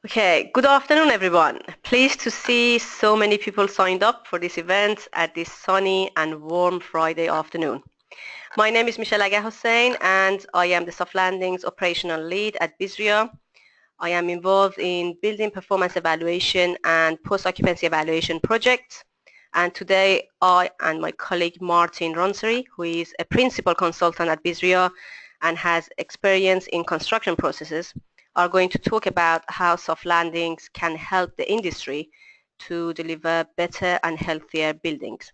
Okay, good afternoon everyone. Pleased to see so many people signed up for this event at this sunny and warm Friday afternoon. My name is Michelle Aga Hussein and I am the Soft Landings Operational Lead at BSRIA. I am involved in building performance evaluation and post-occupancy evaluation projects. And today I and my colleague Martin Ronseri, who is a principal consultant at BSRIA and has experience in construction processes, are going to talk about how soft landings can help the industry to deliver better and healthier buildings.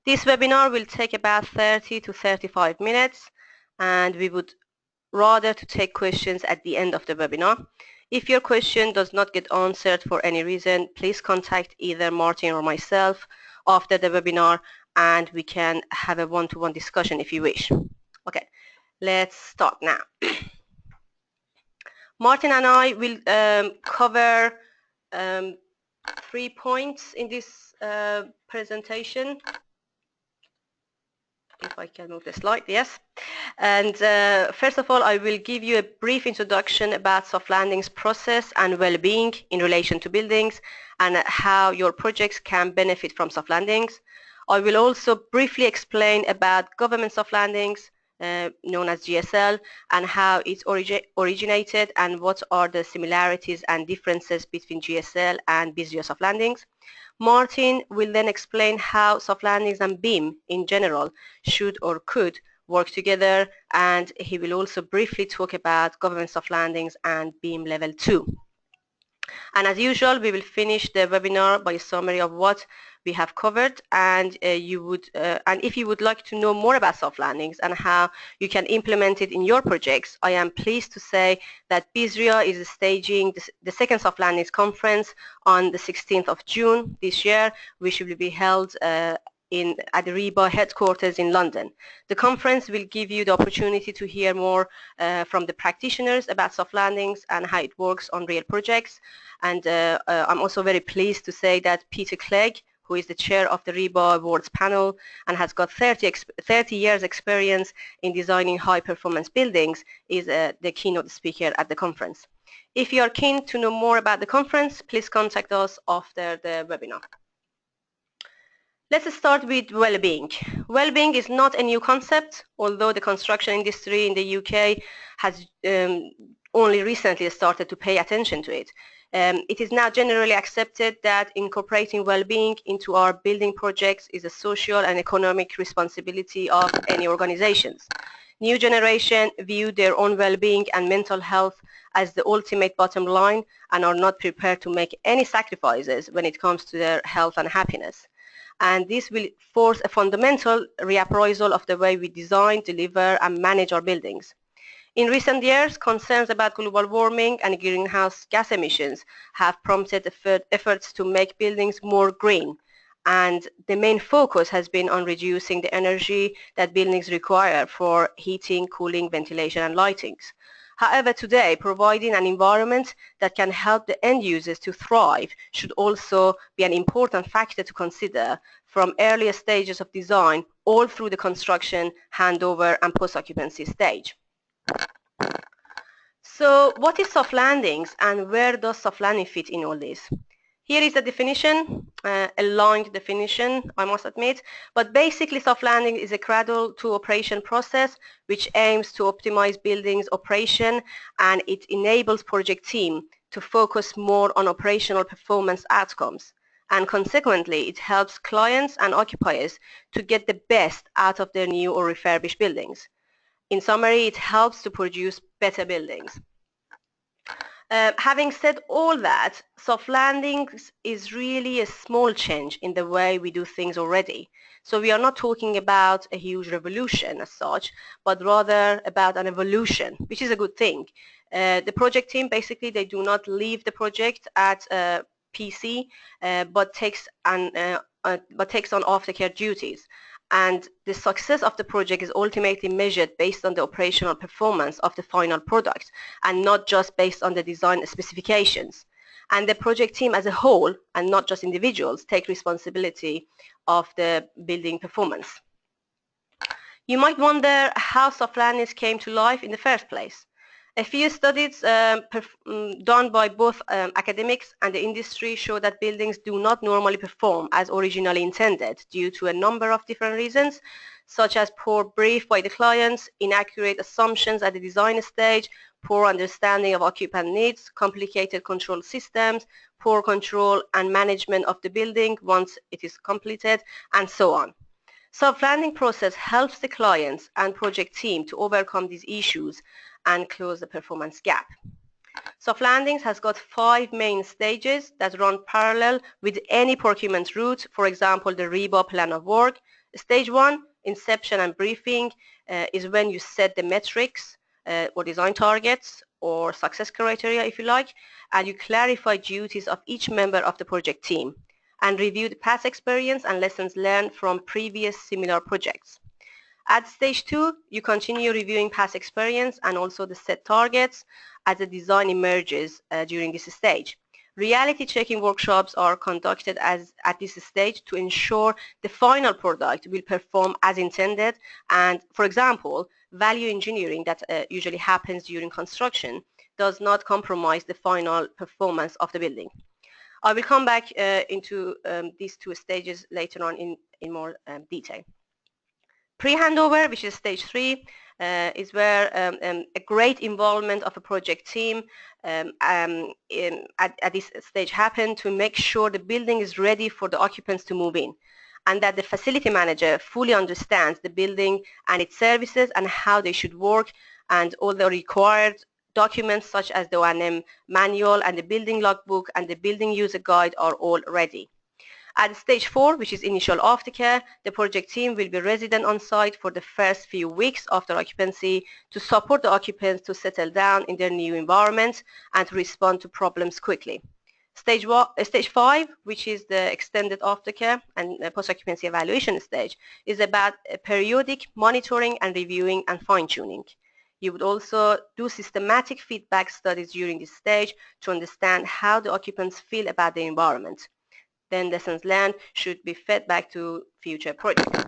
This webinar will take about 30 to 35 minutes and we would rather to take questions at the end of the webinar. If your question does not get answered for any reason, please contact either Martin or myself after the webinar and we can have a one-to-one discussion if you wish. Okay, let's start now. Martin and I will cover 3 points in this presentation. If I can move the slide, yes. And first of all, I will give you a brief introduction about soft landings process and well-being in relation to buildings and how your projects can benefit from soft landings. I will also briefly explain about government soft landings, known as GSL, and how it's originated and what are the similarities and differences between GSL and BSRIA soft landings. Martin will then explain how soft landings and BIM in general should or could work together, and he will also briefly talk about government soft landings and BIM level 2. And as usual, we will finish the webinar by a summary of what we have covered, and if you would like to know more about soft landings and how you can implement it in your projects, I am pleased to say that BSRIA is staging the second soft landings conference on the 16th of June this year, which will be held at the RIBA headquarters in London. The conference will give you the opportunity to hear more from the practitioners about soft landings and how it works on real projects. And I'm also very pleased to say that Peter Clegg, who is the chair of the RIBA Awards panel and has got 30 years experience in designing high-performance buildings, is the keynote speaker at the conference. If you are keen to know more about the conference, please contact us after the webinar. Let's start with well-being. Well-being is not a new concept, although the construction industry in the UK has only recently started to pay attention to it. It is now generally accepted that incorporating well-being into our building projects is a social and economic responsibility of any organizations. New generation view their own well-being and mental health as the ultimate bottom line and are not prepared to make any sacrifices when it comes to their health and happiness. And this will force a fundamental reappraisal of the way we design, deliver and manage our buildings. In recent years, concerns about global warming and greenhouse gas emissions have prompted efforts to make buildings more green, and the main focus has been on reducing the energy that buildings require for heating, cooling, ventilation and lighting. However, today, providing an environment that can help the end users to thrive should also be an important factor to consider from earlier stages of design all through the construction, handover and post-occupancy stage. So what is soft landings and where does soft landing fit in all this? Here is the definition, a long definition, I must admit, but basically soft landing is a cradle to operation process which aims to optimize buildings operation, and it enables project team to focus more on operational performance outcomes, and consequently it helps clients and occupiers to get the best out of their new or refurbished buildings. In summary, it helps to produce better buildings. Having said all that, soft landings is really a small change in the way we do things already. So we are not talking about a huge revolution as such, but rather about an evolution, which is a good thing. The project team, basically, they do not leave the project at PC, but takes on aftercare duties. And the success of the project is ultimately measured based on the operational performance of the final product and not just based on the design specifications. And the project team as a whole, and not just individuals, take responsibility of the building performance. You might wonder how soft landings came to life in the first place. A few studies done by both academics and the industry show that buildings do not normally perform as originally intended due to a number of different reasons, such as poor brief by the clients, inaccurate assumptions at the design stage, poor understanding of occupant needs, complicated control systems, poor control and management of the building once it is completed, and so on. Soft landing process helps the clients and project team to overcome these issues and close the performance gap. Soft landings has got 5 main stages that run parallel with any procurement route, for example, the REBA plan of work. Stage 1, inception and briefing, is when you set the metrics or design targets or success criteria, if you like, and you clarify duties of each member of the project team and review the past experience and lessons learned from previous similar projects. At stage 2, you continue reviewing past experience and also the set targets as the design emerges during this stage. Reality checking workshops are conducted at this stage to ensure the final product will perform as intended, and for example, value engineering that usually happens during construction does not compromise the final performance of the building. I will come back into these 2 stages later on in more detail. Pre-handover, which is stage 3, is where a great involvement of a project team at this stage happen to make sure the building is ready for the occupants to move in, and that the facility manager fully understands the building and its services and how they should work, and all the required documents such as the O&M manual and the building logbook and the building user guide are all ready. At stage 4, which is initial aftercare, the project team will be resident on site for the first few weeks after occupancy to support the occupants to settle down in their new environment and to respond to problems quickly. Stage 5, which is the extended aftercare and post-occupancy evaluation stage, is about periodic monitoring and reviewing and fine-tuning. You would also do systematic feedback studies during this stage to understand how the occupants feel about the environment. Then lessons learned should be fed back to future projects.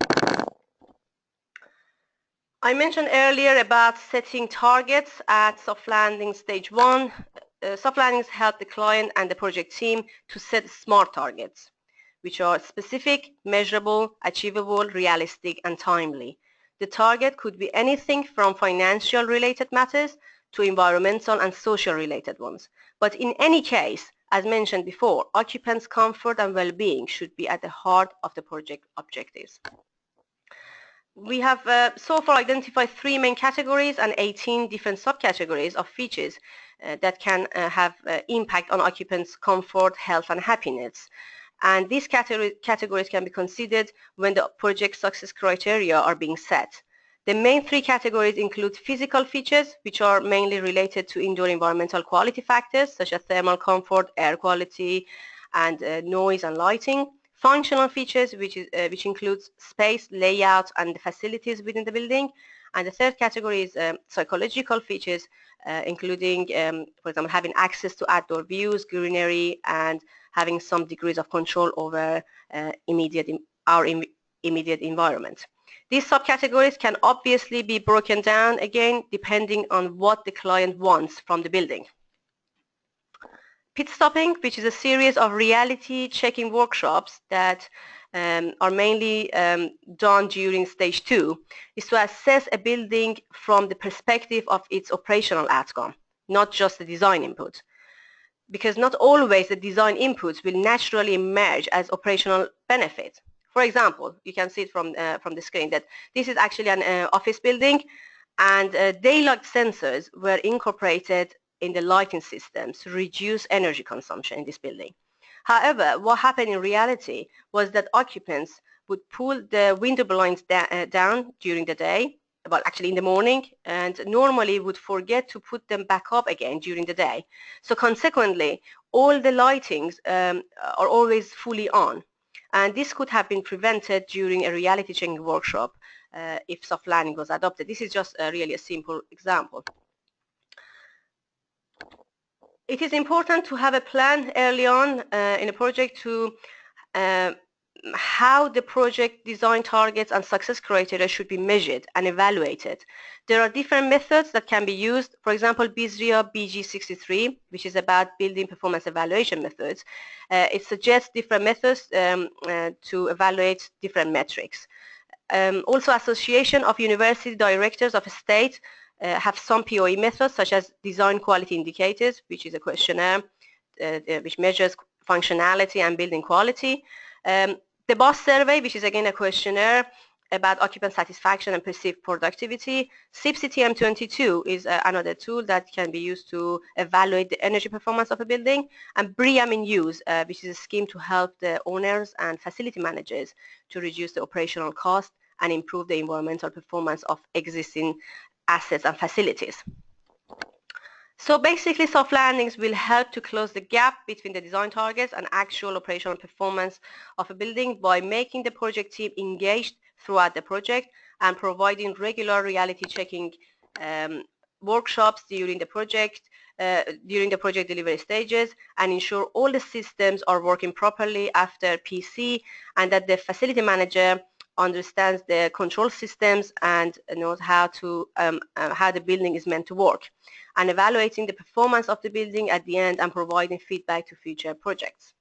I mentioned earlier about setting targets at soft landing stage 1. Soft landings help the client and the project team to set SMART targets, which are specific, measurable, achievable, realistic, and timely. The target could be anything from financial related matters to environmental and social related ones. But in any case, as mentioned before, occupants' comfort and well-being should be at the heart of the project objectives. We have so far identified 3 main categories and 18 different subcategories of features that can have impact on occupants' comfort, health, and happiness. And these categories can be considered when the project success criteria are being set. The main 3 categories include physical features, which are mainly related to indoor environmental quality factors, such as thermal comfort, air quality, and noise and lighting. Functional features, which includes space, layout, and the facilities within the building. And the 3rd category is psychological features, including, for example, having access to outdoor views, greenery, and having some degrees of control over our immediate environment. These subcategories can obviously be broken down again depending on what the client wants from the building. Pit stopping, which is a series of reality checking workshops that are mainly done during stage 2, is to assess a building from the perspective of its operational outcome, not just the design input. Because not always the design inputs will naturally emerge as operational benefits. For example, you can see it from the screen that this is actually an office building, and daylight sensors were incorporated in the lighting systems to reduce energy consumption in this building. However, what happened in reality was that occupants would pull the window blinds down during the day, well, actually in the morning, and normally would forget to put them back up again during the day. So consequently, all the lightings are always fully on. And this could have been prevented during a reality checking workshop if soft landing was adopted. This is just really a simple example. It is important to have a plan early on in a project to how the project design targets and success criteria should be measured and evaluated. There are different methods that can be used. For example, BSRIA BG63, which is about building performance evaluation methods. It suggests different methods to evaluate different metrics. Also, Association of University Directors of State have some POE methods, such as design quality indicators, which is a questionnaire which measures functionality and building quality. The BOSS survey, which is again a questionnaire about occupant satisfaction and perceived productivity. CIPSI-TM22 is another tool that can be used to evaluate the energy performance of a building. And BRIAM in use, which is a scheme to help the owners and facility managers to reduce the operational cost and improve the environmental performance of existing assets and facilities. So basically, soft landings will help to close the gap between the design targets and actual operational performance of a building by making the project team engaged throughout the project and providing regular reality checking workshops during the project delivery stages, and ensure all the systems are working properly after PC, and that the facility manager understands the control systems and knows how the building is meant to work, and evaluating the performance of the building at the end and providing feedback to future projects.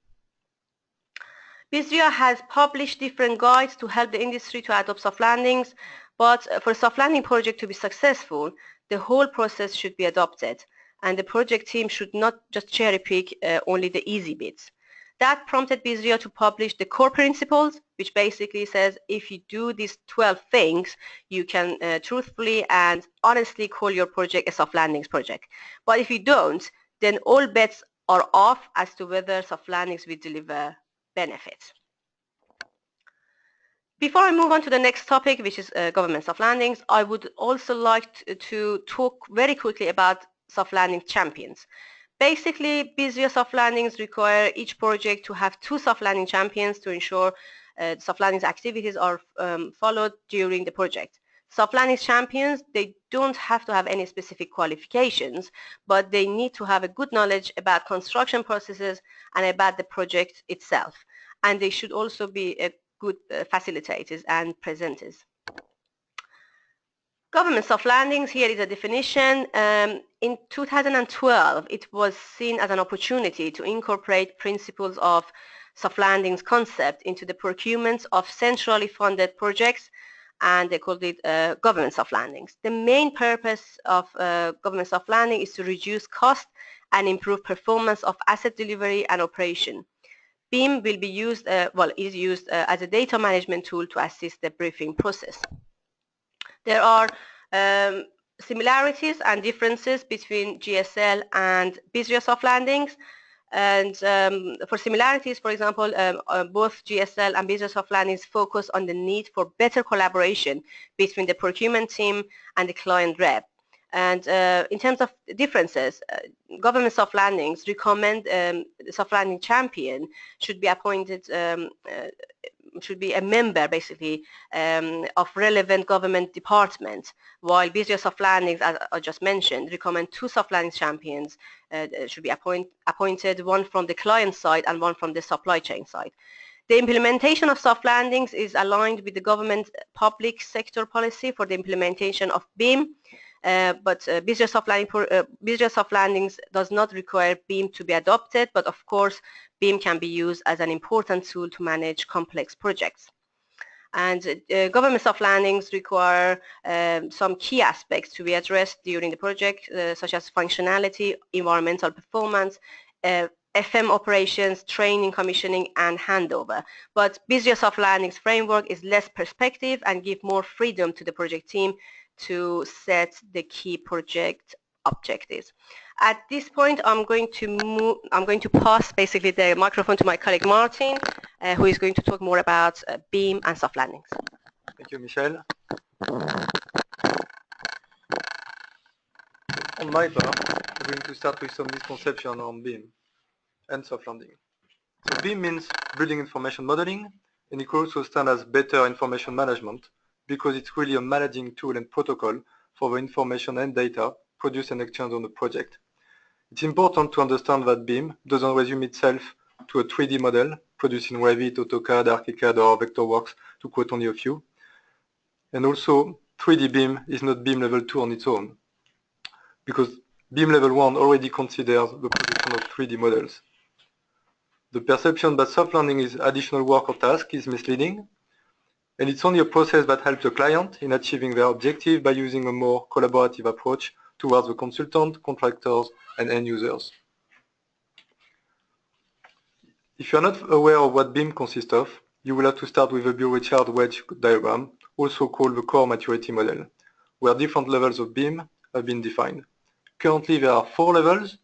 BSRIA has published different guides to help the industry to adopt soft landings, but for a soft landing project to be successful, the whole process should be adopted, and the project team should not just cherry pick only the easy bits. That prompted BSRIA to publish the core principles, which basically says if you do these 12 things, you can truthfully and honestly call your project a soft landings project. But if you don't, then all bets are off as to whether soft landings will deliver benefits. Before I move on to the next topic, which is government soft landings, I would also like to talk very quickly about soft landing champions. Basically, BSRIA soft landings require each project to have 2 soft landing champions to ensure soft landings activities are followed during the project. Soft landings champions, they don't have to have any specific qualifications, but they need to have a good knowledge about construction processes and about the project itself. And they should also be good facilitators and presenters. Government soft landings, here is a definition. In 2012, it was seen as an opportunity to incorporate principles of soft landings concept into the procurement of centrally funded projects, and they called it government soft landings. The main purpose of government soft landing is to reduce cost and improve performance of asset delivery and operation. BIM will be used, is used as a data management tool to assist the briefing process. There are similarities and differences between GSL and BSRIA soft landings. And for similarities, for example, both GSL and BSRIA soft landings focus on the need for better collaboration between the procurement team and the client rep. And in terms of differences, government soft landings recommend the soft landing champion should be appointed, should be a member basically of relevant government department, while BSRIA soft landings, as I just mentioned, recommend 2 soft landing champions should be appointed, one from the client side and one from the supply chain side. The implementation of soft landings is aligned with the government public sector policy for the implementation of BIM, but BSRIA soft landings does not require BIM to be adopted, but of course BIM can be used as an important tool to manage complex projects. And government soft landings require some key aspects to be addressed during the project, such as functionality, environmental performance, FM operations, training, commissioning, and handover. But BSRIA soft landings framework is less perspective and give more freedom to the project team to set the key project objectives. At this point, I'm going to pass basically the microphone to my colleague Martin, who is going to talk more about BIM and soft landings. Thank you, Michelle. On my part, I'm going to start with some misconceptions on BIM and soft landing. So BIM means Building Information Modeling, and it also stands as Better Information Management because it's really a managing tool and protocol for the information and data produced and exchanged on the project. It's important to understand that BIM doesn't resume itself to a 3D model, produced in Revit, AutoCAD, ArchiCAD or Vectorworks, to quote only a few. And also 3D BIM is not BIM level 2 on its own, because BIM level 1 already considers the production of 3D models. The perception that soft landing is additional work or task is misleading, and it's only a process that helps the client in achieving their objective by using a more collaborative approach towards the consultant, contractors, and end users. If you're not aware of what BIM consists of, you will have to start with the Bill-Richard wedge diagram, also called the core maturity model, where different levels of BIM have been defined. Currently there are 4 levels,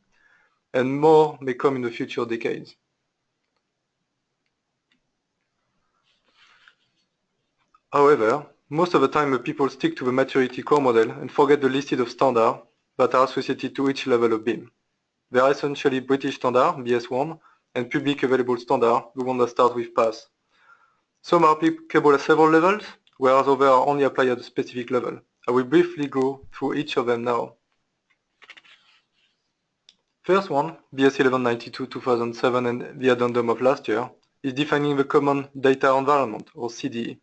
and more may come in the future decades. However, most of the time the people stick to the maturity core model and forget the listed of standards that are associated to each level of BIM. They are essentially British standard, BS1, and public available standard, the one that starts with PASS. Some are applicable at several levels, whereas others are only applied at a specific level. I will briefly go through each of them now. First one, BS 1192-2007 and the Addendum of last year, is defining the Common Data Environment, or CDE,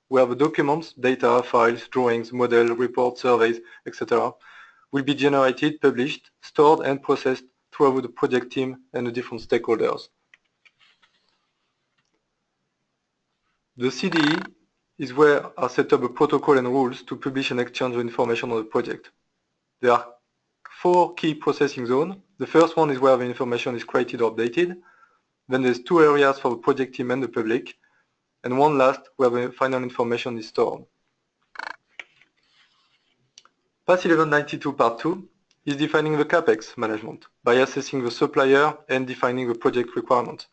where the documents, data, files, drawings, models, reports, surveys, etc. will be generated, published, stored and processed throughout the project team and the different stakeholders. The CDE is where are set up a protocol and rules to publish and exchange information on the project. There are 4 key processing zones. The first one is where the information is created or updated. Then there's 2 areas for the project team and the public, and one last where the final information is stored. PASS 1192 Part 2 is defining the CAPEX management by assessing the supplier and defining the project requirements.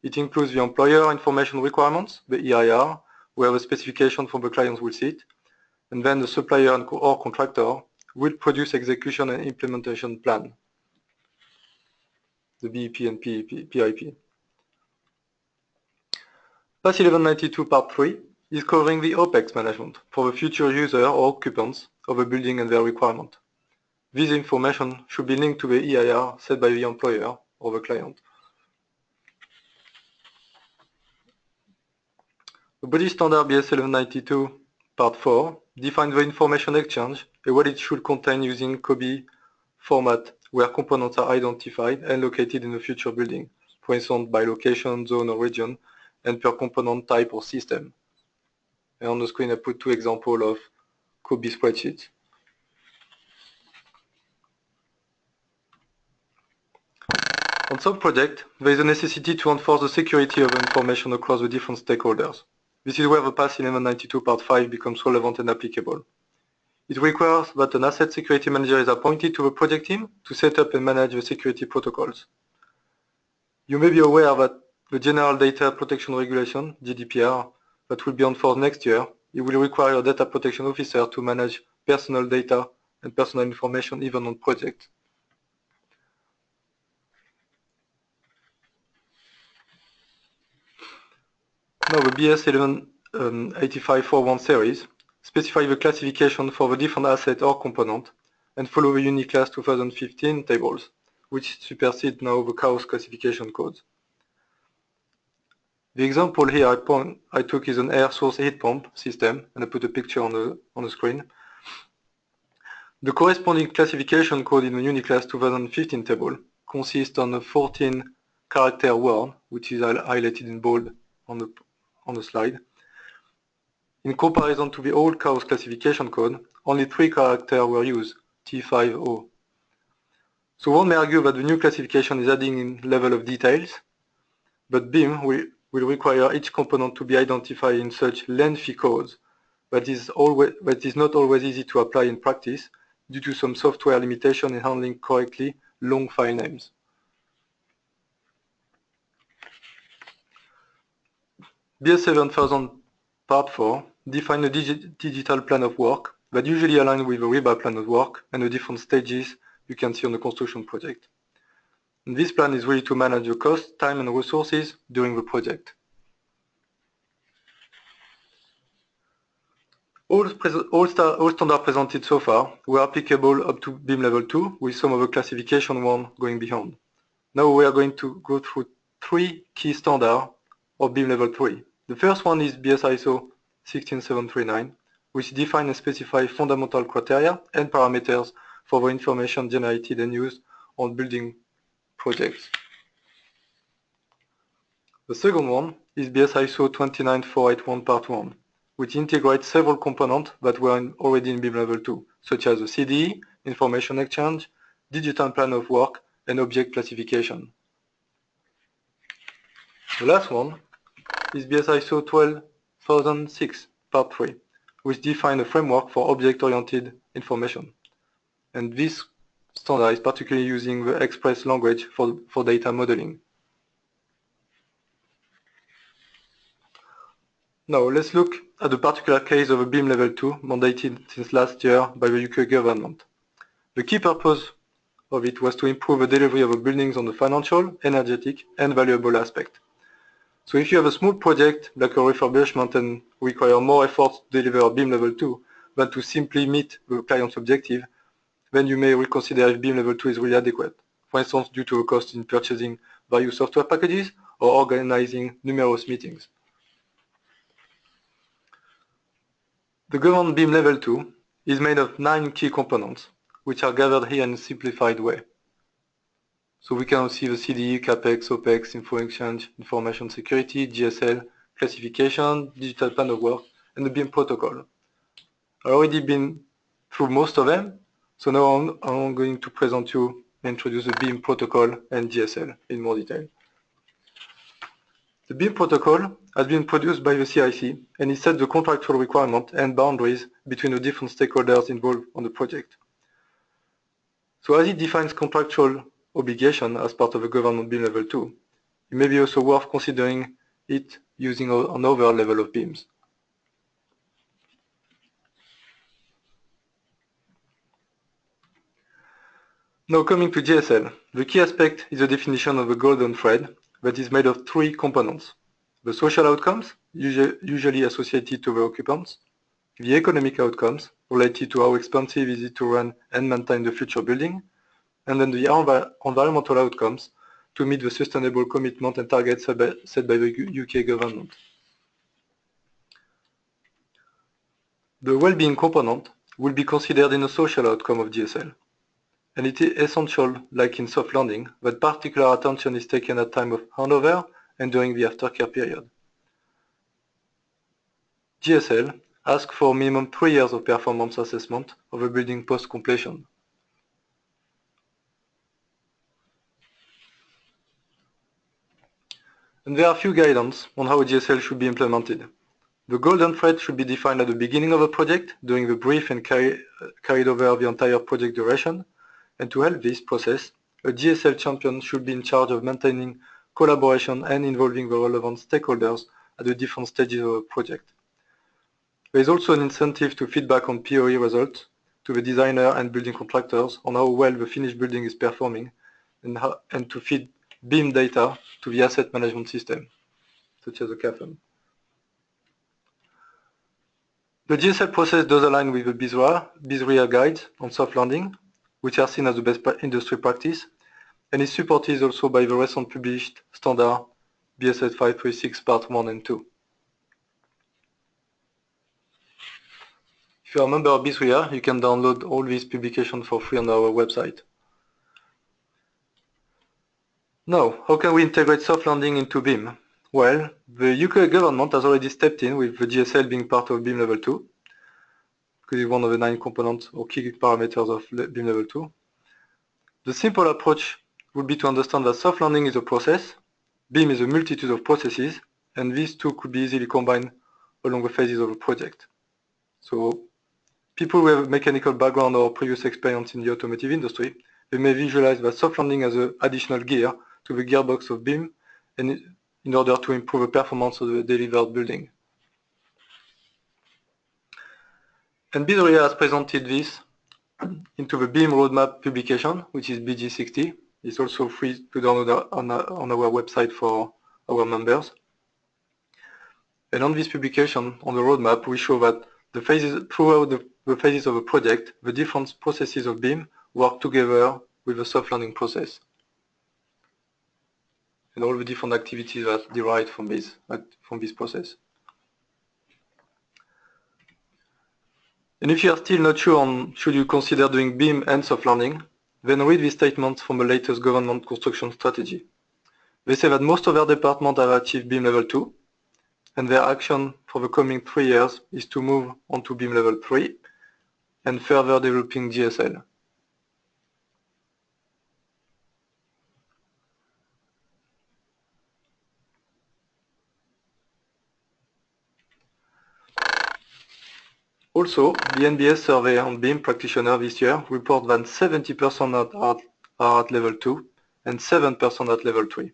It includes the employer information requirements, the EIR, where the specification from the clients will sit, and then the supplier or contractor will produce execution and implementation plan, the BEP and PIP. PASS 1192 Part 3 is covering the OPEX management for the future user or occupants of a building and their requirement. This information should be linked to the EIR set by the employer or the client. The British Standard BS 1192 Part 4 defines the information exchange and what it should contain using COBie format, where components are identified and located in the future building, for instance by location, zone or region, and per component type or system. And on the screen I put 2 examples of COBie spreadsheets. On some projects, there is a necessity to enforce the security of information across the different stakeholders. This is where the PASS 1192 Part 5 becomes relevant and applicable. It requires that an asset security manager is appointed to the project team to set up and manage the security protocols. You may be aware that the General Data Protection Regulation, GDPR, that will be enforced next year, it will require a data protection officer to manage personal data and personal information even on projects. Now the BS 118541 series specify the classification for the different asset or component and follow the Uniclass 2015 tables, which supersede now the chaos classification codes. The example here I took is an air source heat pump system, and I put a picture on the screen. The corresponding classification code in the Uniclass 2015 table consists on a 14-character word, which is highlighted in bold on the slide. In comparison to the old chaos classification code, only 3 characters were used, T5O. So one may argue that the new classification is adding in level of details, but BIM will require each component to be identified in such lengthy codes that is not always easy to apply in practice due to some software limitation in handling correctly long file names. BS 7000 Part 4 defines a digital plan of work that usually aligns with a RIBA plan of work and the different stages you can see on the construction project. And this plan is really to manage the cost, time and resources during the project. All standards presented so far were applicable up to BIM level 2, with some of the classification one going beyond. Now we are going to go through three key standards of BIM Level 3. The first one is BSISO 16739, which defines and specifies fundamental criteria and parameters for the information generated and used on building projects. The second one is BSISO 29481 Part 1, which integrates several components that were already in BIM Level 2, such as the CDE, information exchange, digital plan of work, and object classification. The last one is BSISO 12006 Part 3, which defines a framework for object-oriented information. And this standard is particularly using the Express language for data modeling. Now let's look at the particular case of a BIM Level 2 mandated since last year by the UK government. The key purpose of it was to improve the delivery of the buildings on the financial, energetic, and valuable aspect. So if you have a small project like a refurbishment and require more effort to deliver a BIM Level 2 than to simply meet the client's objective, then you may reconsider if BIM Level 2 is really adequate. For instance, due to a cost in purchasing various software packages or organizing numerous meetings. The government BIM Level 2 is made of 9 key components, which are gathered here in a simplified way. So we can see the CDE, CAPEX, OPEX, info exchange, information security, GSL, classification, digital plan of work, and the BIM Protocol. I've already been through most of them, so now I'm going to present you and introduce the BIM Protocol and GSL in more detail. The BIM Protocol has been produced by the CIC and it sets the contractual requirements and boundaries between the different stakeholders involved on the project. So as it defines contractual obligation as part of the government BIM Level 2, it may be also worth considering it using another level of BIMs. Now coming to GSL, the key aspect is the definition of the golden thread that is made of 3 components. The social outcomes, usually associated to the occupants, the economic outcomes, related to how expensive is it to run and maintain the future building, and then the environmental outcomes to meet the sustainable commitment and targets set by the UK government. The well-being component will be considered in a social outcome of GSL. And it is essential, like in soft landing, that particular attention is taken at time of handover and during the aftercare period. GSL asks for minimum 3 years of performance assessment of a building post-completion. And there are a few guidance on how GSL should be implemented. The golden thread should be defined at the beginning of a project, during the brief and carried over the entire project duration. And to help this process, a GSL champion should be in charge of maintaining collaboration and involving the relevant stakeholders at the different stages of a project. There is also an incentive to feedback on POE results to the designer and building contractors on how well the finished building is performing and to feed BIM data to the asset management system, such as the CAFM. The GSL process does align with the BSRIA guides on soft landing, which are seen as the best industry practice, and is supported also by the recent published standard BSS 536 Part 1 and 2. If you are a member of BSRIA, you can download all these publications for free on our website. Now, how can we integrate soft landing into BIM? Well, the UK government has already stepped in with the GSL being part of BIM Level 2, because it's one of the 9 components or key parameters of BIM Level 2. The simple approach would be to understand that soft landing is a process, BIM is a multitude of processes, and these two could be easily combined along the phases of a project. So, people who have a mechanical background or previous experience in the automotive industry, they may visualize that soft landing as an additional gear to the gearbox of BIM and in order to improve the performance of the delivered building. And BSRIA has presented this into the BIM roadmap publication, which is BG60. It's also free to download on our website for our members. And on this publication, on the roadmap, we show that the phases, throughout the phases of a project, the different processes of BIM work together with the soft landing process. and all the different activities that derive from this process. And if you are still not sure on should you consider doing BIM and soft landing, then read these statements from the latest government construction strategy. They say that most of their departments have achieved BIM level 2, and their action for the coming 3 years is to move on to BIM level 3 and further developing GSL. Also, the NBS survey on BIM practitioners this year report that 70% are at level 2 and 7% at level 3.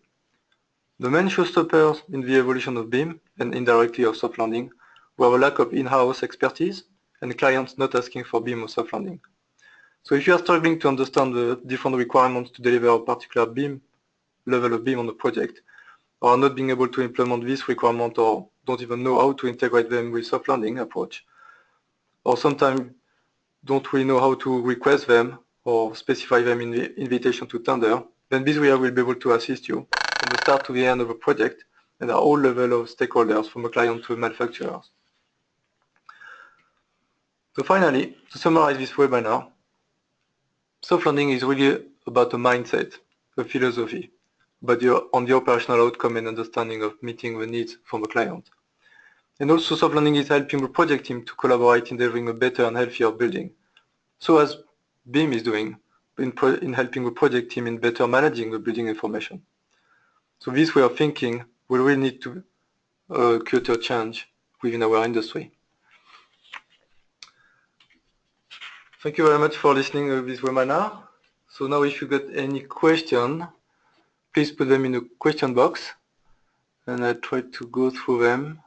The main showstoppers in the evolution of BIM and indirectly of soft landing were a lack of in-house expertise and clients not asking for BIM or soft landing. So if you are struggling to understand the different requirements to deliver a particular BIM level of BIM on a project, or are not being able to implement this requirement or don't even know how to integrate them with soft landing approach, or sometimes don't really know how to request them or specify them in the invitation to tender, then BSRIA will be able to assist you from the start to the end of a project and at all levels of stakeholders, from a client to a manufacturer. So finally, to summarize this webinar, soft landing is really about a mindset, a philosophy, but on the operational outcome and understanding of meeting the needs from the client. And also soft landing is helping the project team to collaborate in delivering a better and healthier building. So as BIM is doing in helping the project team in better managing the building information. So this way of thinking will really need to culture change within our industry. Thank you very much for listening to this webinar. So now if you got any question, please put them in the question box and I try to go through them.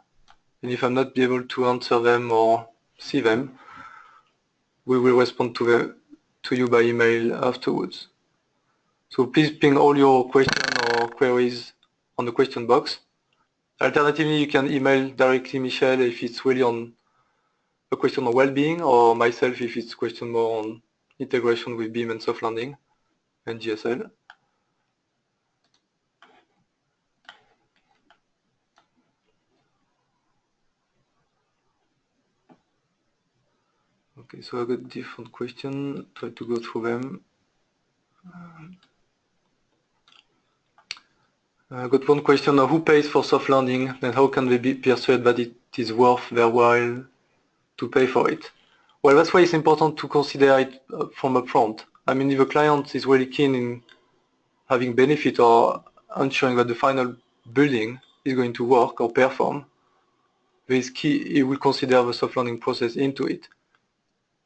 And if I'm not able to answer them or see them, we will respond to you by email afterwards. So please ping all your questions or queries on the question box. Alternatively, you can email directly Michel if it's really on a question on well-being, or myself if it's a question more on integration with BIM and soft landing and GSL. Okay, so I got different questions, try to go through them. I got one question now, who pays for soft landing and how can they be persuaded that it is worth their while to pay for it? Well, that's why it's important to consider it from upfront. I mean, if a client is really keen in having benefit or ensuring that the final building is going to work or perform, it's key, he will consider the soft landing process into it.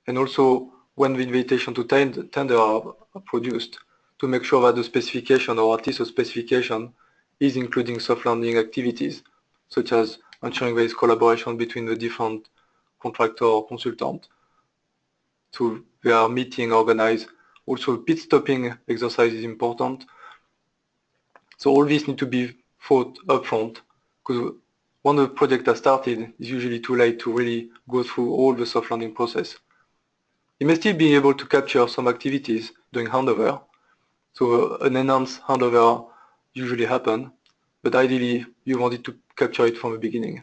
And also, when the invitation to tender are produced, to make sure that the specification, or at least a specification, is including soft landing activities, such as ensuring there is collaboration between the different contractor or consultant. So there are meetings organized. Also, pit stopping exercise is important. So all this need to be thought upfront, because when the project has started, it's usually too late to really go through all the soft landing process. You may still be able to capture some activities during handover. So an enhanced handover usually happens, but ideally you wanted to capture it from the beginning.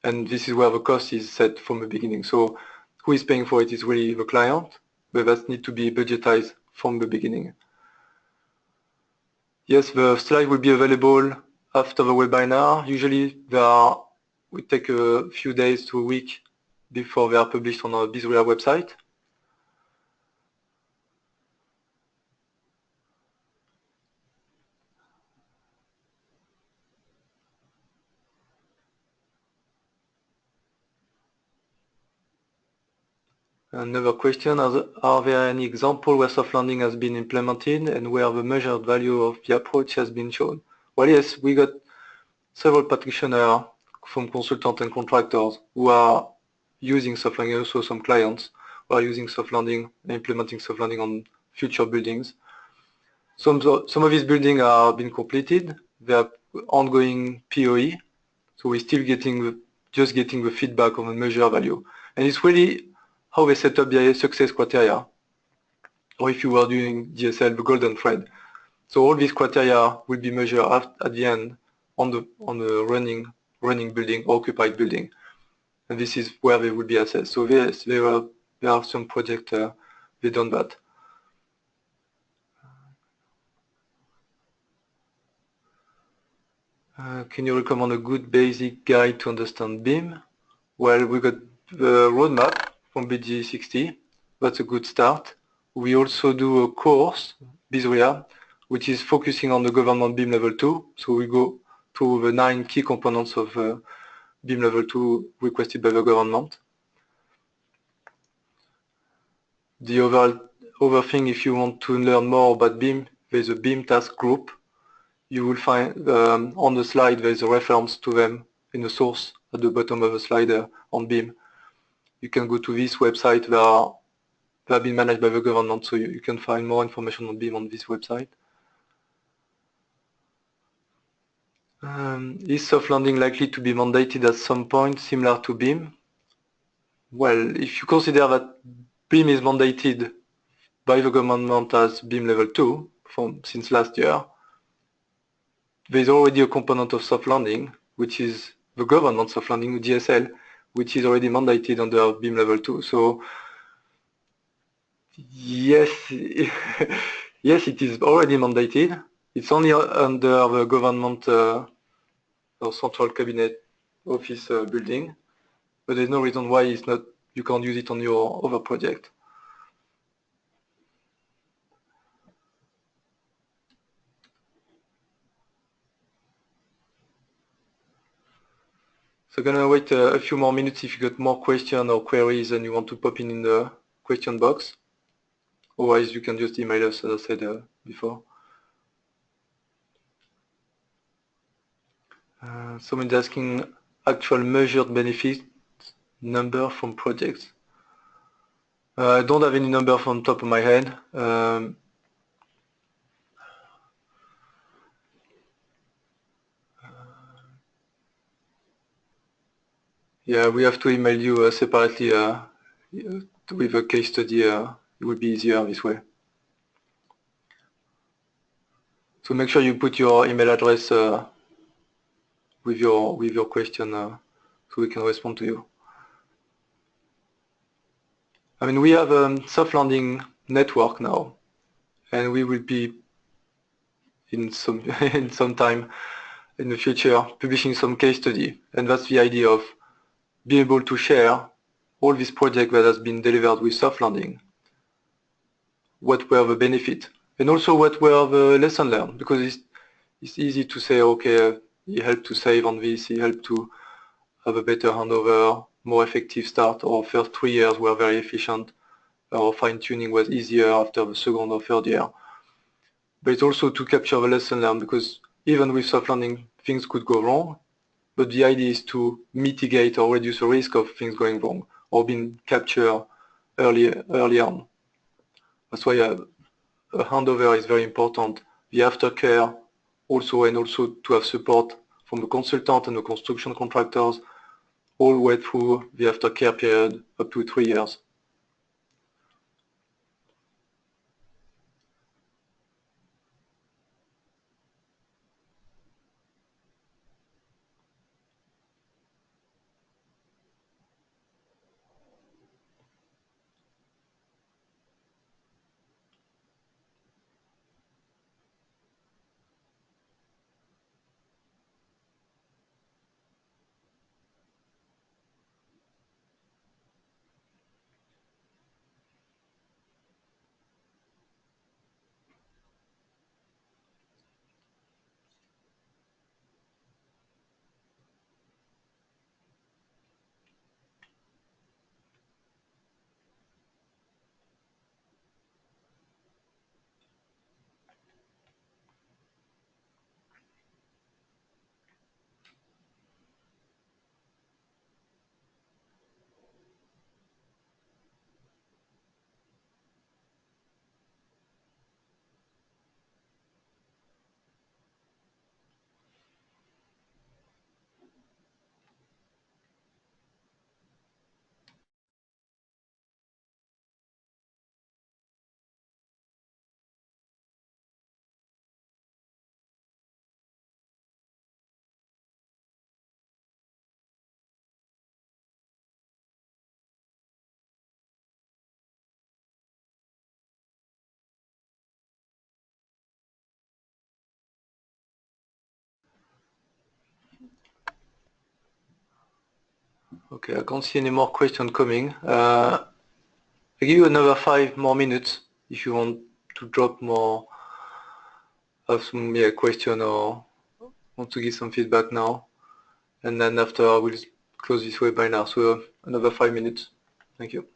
And this is where the cost is set from the beginning. So who is paying for it is really the client, but that needs to be budgetized from the beginning. Yes, the slide will be available after the webinar. Usually we take a few days to a week before they are published on our BSRIA website. Another question, are there any examples where soft landing has been implemented and where the measured value of the approach has been shown? Well, yes, we got several practitioners from consultants and contractors who are using soft landing, also some clients who are using soft landing, implementing soft landing on future buildings. Some of these buildings are being completed, they are ongoing POE, so we're still just getting the feedback on the measured value. And it's really how they set up the success criteria, or if you were doing GSL, the golden thread. So all these criteria will be measured at the end on the running building, occupied building, and this is where they will be assessed. So there are some projects they done that. Can you recommend a good basic guide to understand BIM? Well, we got the roadmap from BG60. That's a good start. We also do a course, BSRIA, which is focusing on the government BIM level 2. So we go through the 9 key components of BIM level 2 requested by the government. The other thing, if you want to learn more about BIM, there's a BIM task group. You will find on the slide there's a reference to them in the source at the bottom of the slide on BIM. You can go to this website. They have been managed by the government, so you can find more information on BIM on this website. Is soft landing likely to be mandated at some point, similar to BIM? Well, if you consider that BIM is mandated by the government as BIM level 2 since last year, there's already a component of soft landing, which is the government soft landing, GSL, which is already mandated under BIM level 2. So yes, yes, it is already mandated. It's only under the government or central cabinet office building, but there's no reason why you can't use it on your other project. So gonna wait a few more minutes if you got more questions or queries and you want to pop in the question box. Otherwise, you can just email us, as I said before. Someone's asking actual measured benefit number from projects. I don't have any number from top of my head. Yeah, we have to email you separately with a case study. It will be easier this way. So make sure you put your email address with your question so we can respond to you. I mean, we have a soft landing network now, and we will be in some in some time in the future publishing some case study, and that's the idea of being able to share all this project that has been delivered with soft landing. What were the benefits, and also what were the lessons learned, because it's easy to say, okay, he helped to save on this, he helped to have a better handover, more effective start, or first 3 years were very efficient, or fine-tuning was easier after the second or third year. But it's also to capture the lesson learned, because even with soft landing, things could go wrong, but the idea is to mitigate or reduce the risk of things going wrong or being captured early on. That's why a handover is very important. The aftercare also, and also to have support from the consultant and the construction contractors all the way through the aftercare period up to 3 years. Okay, I can't see any more questions coming. I'll give you another 5 more minutes if you want to drop more, have some question or want to give some feedback now. And then after I will close this webinar. So another 5 minutes. Thank you.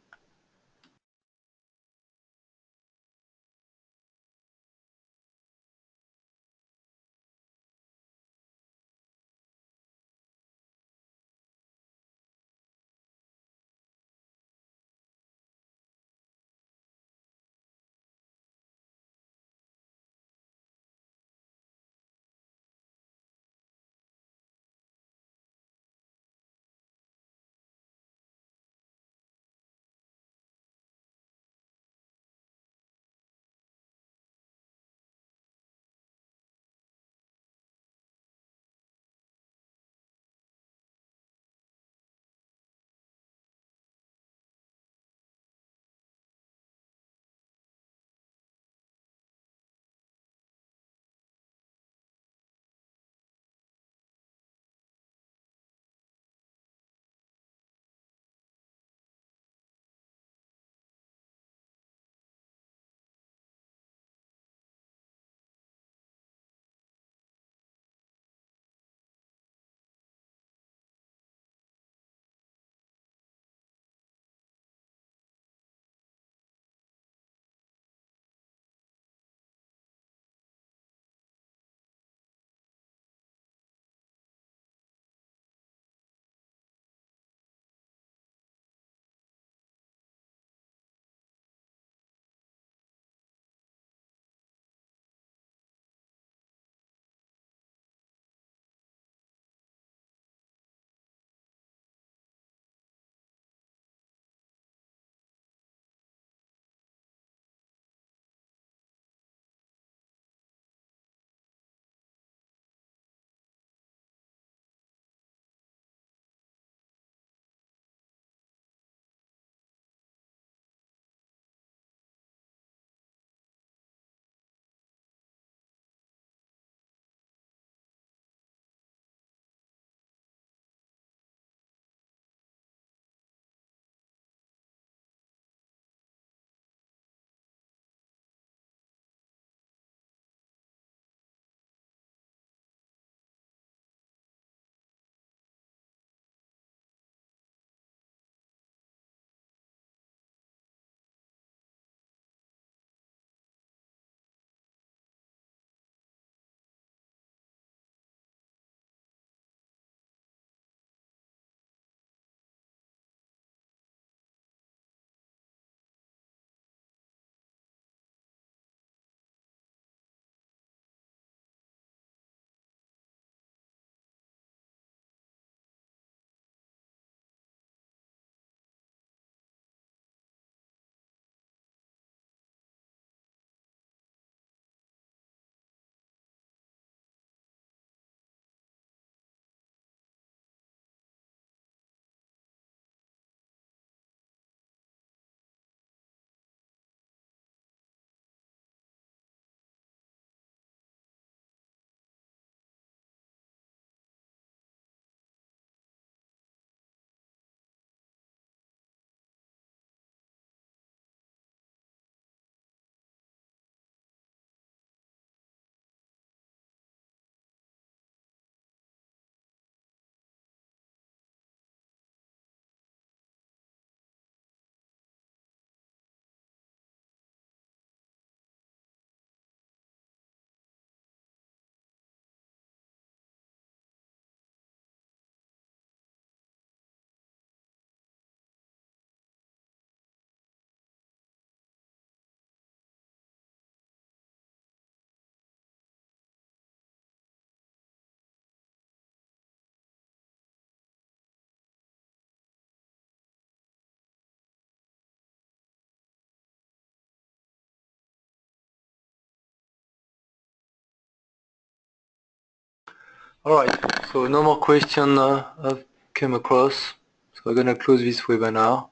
Alright, so no more question I've came across. So I'm gonna close this webinar.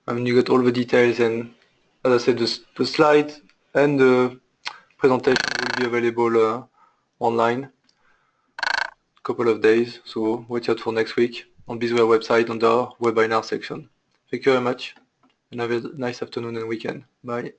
I mean, you got all the details, and as I said, the slides and the presentation will be available online couple of days, so watch out for next week. on BSRIA website under webinar section. Thank you very much, and have a nice afternoon and weekend. Bye.